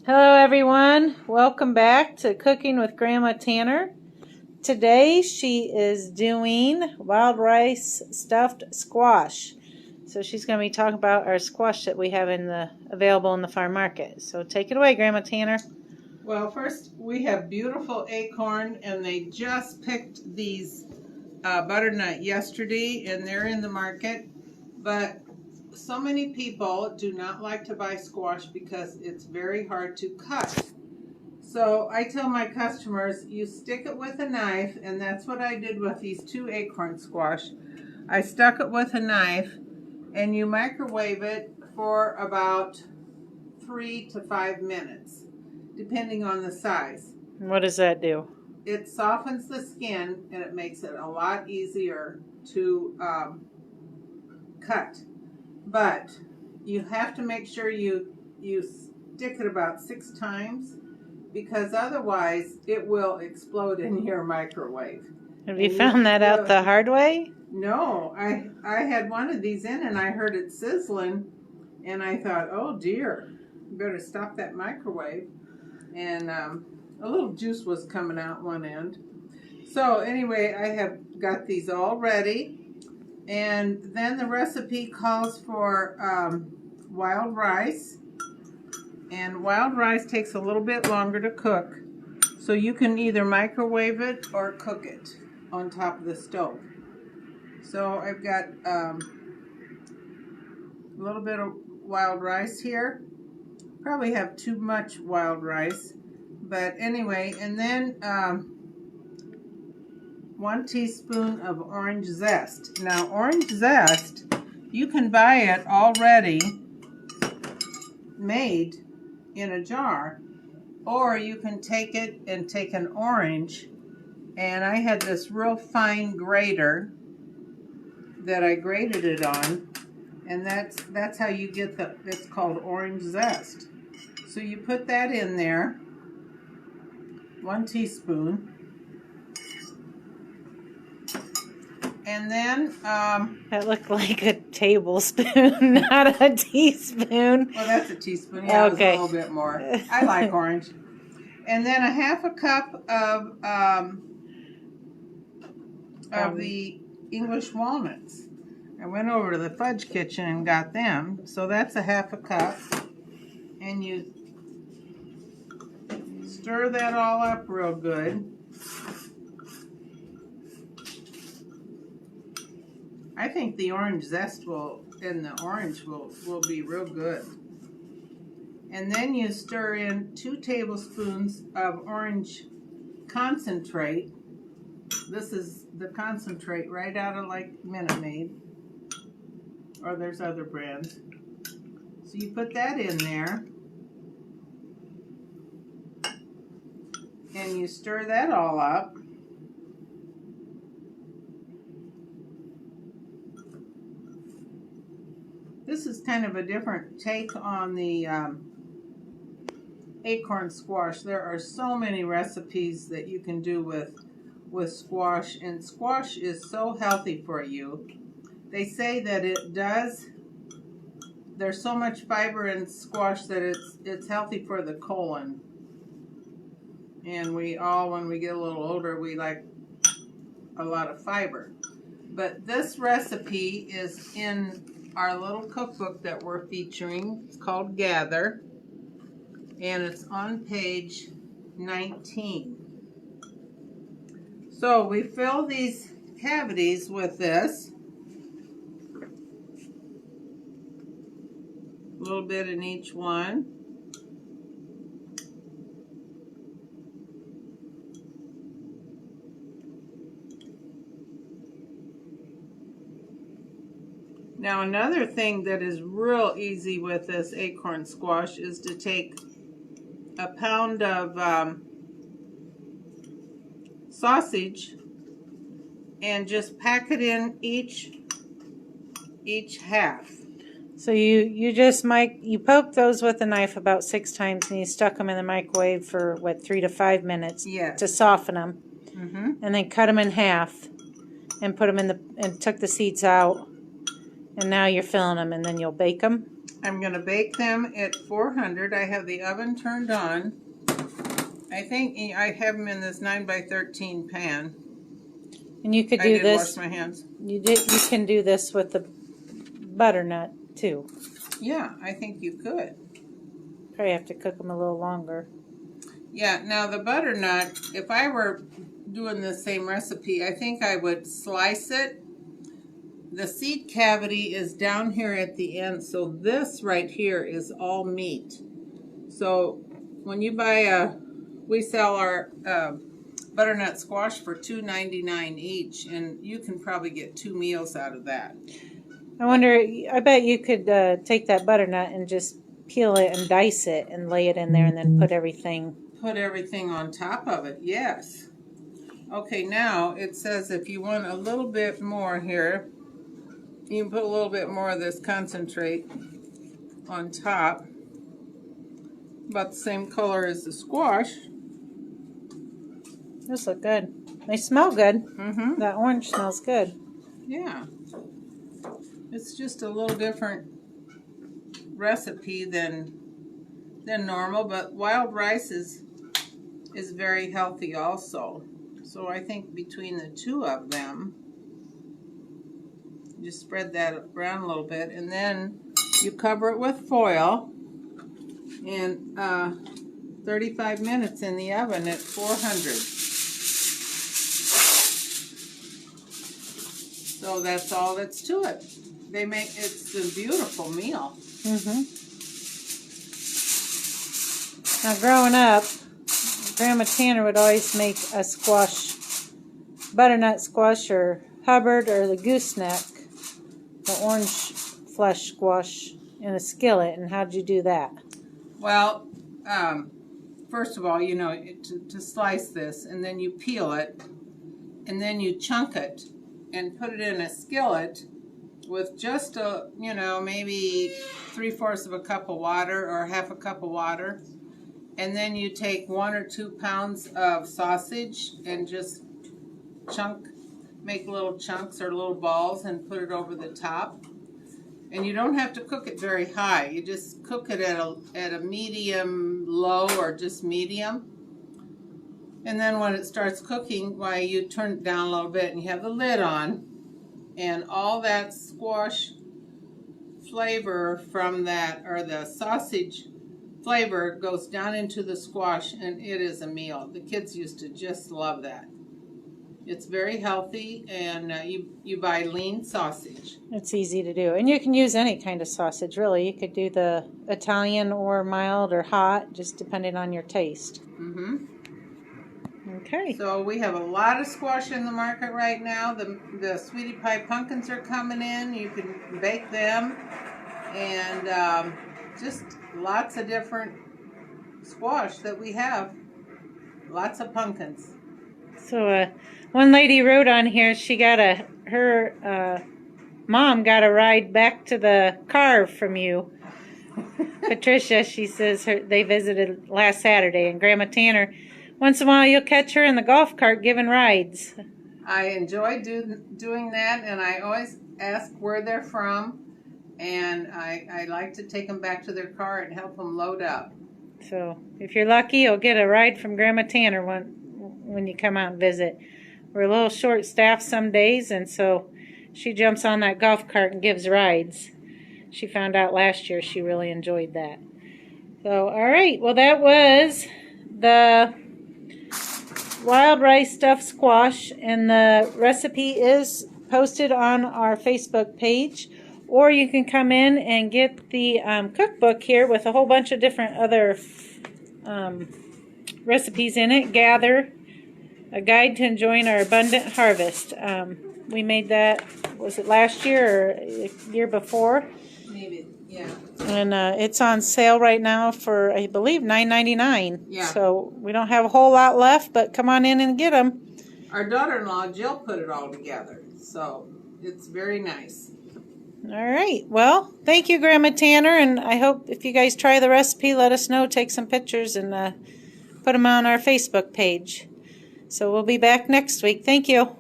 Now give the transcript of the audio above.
Hello everyone, welcome back to Cooking with Grandma Tanner. Today she is doing wild rice stuffed squash. So she's going to be talking about our squash that we have available in the farm market. So take it away, Grandma Tanner. Well, first we have beautiful acorn, and they just picked these butternut yesterday, and they're in the market. But so many people do not like to buy squash because it's very hard to cut. So I tell my customers, you stick it with a knife, and that's what I did with these two acorn squash. I stuck it with a knife, and you microwave it for about 3 to 5 minutes, depending on the size. What does that do? It softens the skin, and it makes it a lot easier to cut. But you have to make sure you stick it about 6 times, because otherwise it will explode in your microwave. Have you found that out the hard way? No, I had one of these in, and I heard it sizzling, and I thought, oh dear, you better stop that microwave. And a little juice was coming out one end. So anyway, I have got these all ready, and then the recipe calls for wild rice, and wild rice takes a little bit longer to cook, so you can either microwave it or cook it on top of the stove. So I've got a little bit of wild rice here. Probably have too much wild rice, but anyway, and then 1 teaspoon of orange zest. Now, orange zest, you can buy it already made in a jar, or you can take it and take an orange, and I had this real fine grater that I grated it on, and that's how you get it's called orange zest. So you put that in there, 1 teaspoon. And then That looked like a tablespoon, not a teaspoon. Well, that's a teaspoon. Yeah, okay. It was a little bit more. I like orange. And then a half a cup of the English walnuts. I went over to the fudge kitchen and got them. So that's a half a cup. And you stir that all up real good. I think the orange zest and the orange will be real good. And then you stir in 2 tablespoons of orange concentrate. This is the concentrate right out of like Minute Maid, or there's other brands. So you put that in there, and you stir that all up. This is kind of a different take on the acorn squash. There are so many recipes that you can do with squash, and squash is so healthy for you. They say that there's so much fiber in squash that it's healthy for the colon. And we all, when we get a little older, we like a lot of fiber. But this recipe is in our little cookbook that we're featuring. It's called Gather, and it's on page 19. So we fill these cavities with this, a little bit in each one. Now, another thing that is real easy with this acorn squash is to take a pound of sausage and just pack it in each half. So you just you poke those with a knife about 6 times, and you stuck them in the microwave for 3 to 5 minutes to soften them, and then cut them in half and put them and took the seeds out. And now you're filling them, and then you'll bake them. I'm going to bake them at 400. I have the oven turned on. I think I have them in this 9x13 pan. And you could I do did this. wash my hands. You can do this with the butternut too. Yeah, I think you could. Probably have to cook them a little longer. Yeah, now the butternut, if I were doing the same recipe, I think I would slice it. The seed cavity is down here at the end, so this right here is all meat. So when you buy we sell our butternut squash for $2.99 each, and you can probably get 2 meals out of that. I bet you could take that butternut and just peel it and dice it and lay it in there and then put everything on top of it, yes. Okay, now it says if you want a little bit more here, you can put a little bit more of this concentrate on top, about the same color as the squash. Those look good. They smell good. Mm-hmm. That orange smells good. Yeah. It's just a little different recipe than normal, but wild rice is very healthy also. So I think between the two of them, just spread that around a little bit, and then you cover it with foil and 35 minutes in the oven at 400. So that's all that's to it. It's a beautiful meal. Mm-hmm. Now, growing up, Grandma Tanner would always make a butternut squash, or Hubbard, or the gooseneck, the orange flesh squash, in a skillet. And how'd you do that? Well, first of all, to slice this, and then you peel it, and then you chunk it, and put it in a skillet with just maybe 3/4 of a cup of water or half a cup of water. And then you take 1 or 2 pounds of sausage and just make little chunks or little balls and put it over the top. And you don't have to cook it very high. You just cook it at a medium low, or just medium. And then when it starts cooking, you turn it down a little bit and you have the lid on. And all that squash flavor from that, or the sausage flavor, goes down into the squash, and it is a meal. The kids used to just love that. It's very healthy, and you buy lean sausage. It's easy to do. And you can use any kind of sausage, really. You could do the Italian or mild or hot, just depending on your taste. Mm-hmm. Okay. So we have a lot of squash in the market right now. The Sweetie Pie pumpkins are coming in. You can bake them. And just lots of different squash that we have. Lots of pumpkins. So one lady wrote on here, her mom got a ride back to the car from you. Patricia, she says they visited last Saturday, and Grandma Tanner, once in a while you'll catch her in the golf cart giving rides. I enjoy doing that, and I always ask where they're from, and I like to take them back to their car and help them load up. So if you're lucky, you'll get a ride from Grandma Tanner when you come out and visit. We're a little short-staffed some days, and so she jumps on that golf cart and gives rides. She found out last year she really enjoyed that. So, all right. Well, that was the wild rice stuffed squash, and the recipe is posted on our Facebook page. Or you can come in and get the cookbook here with a whole bunch of different other recipes in it. Gather, a guide to enjoying our abundant harvest. We made that, was it last year or the year before? Maybe, yeah. And it's on sale right now for, I believe, $9.99. Yeah. So we don't have a whole lot left, but come on in and get them. Our daughter-in-law, Jill, put it all together. So it's very nice. All right. Well, thank you, Grandma Tanner, and I hope if you guys try the recipe, let us know, take some pictures, and put them on our Facebook page. So we'll be back next week. Thank you.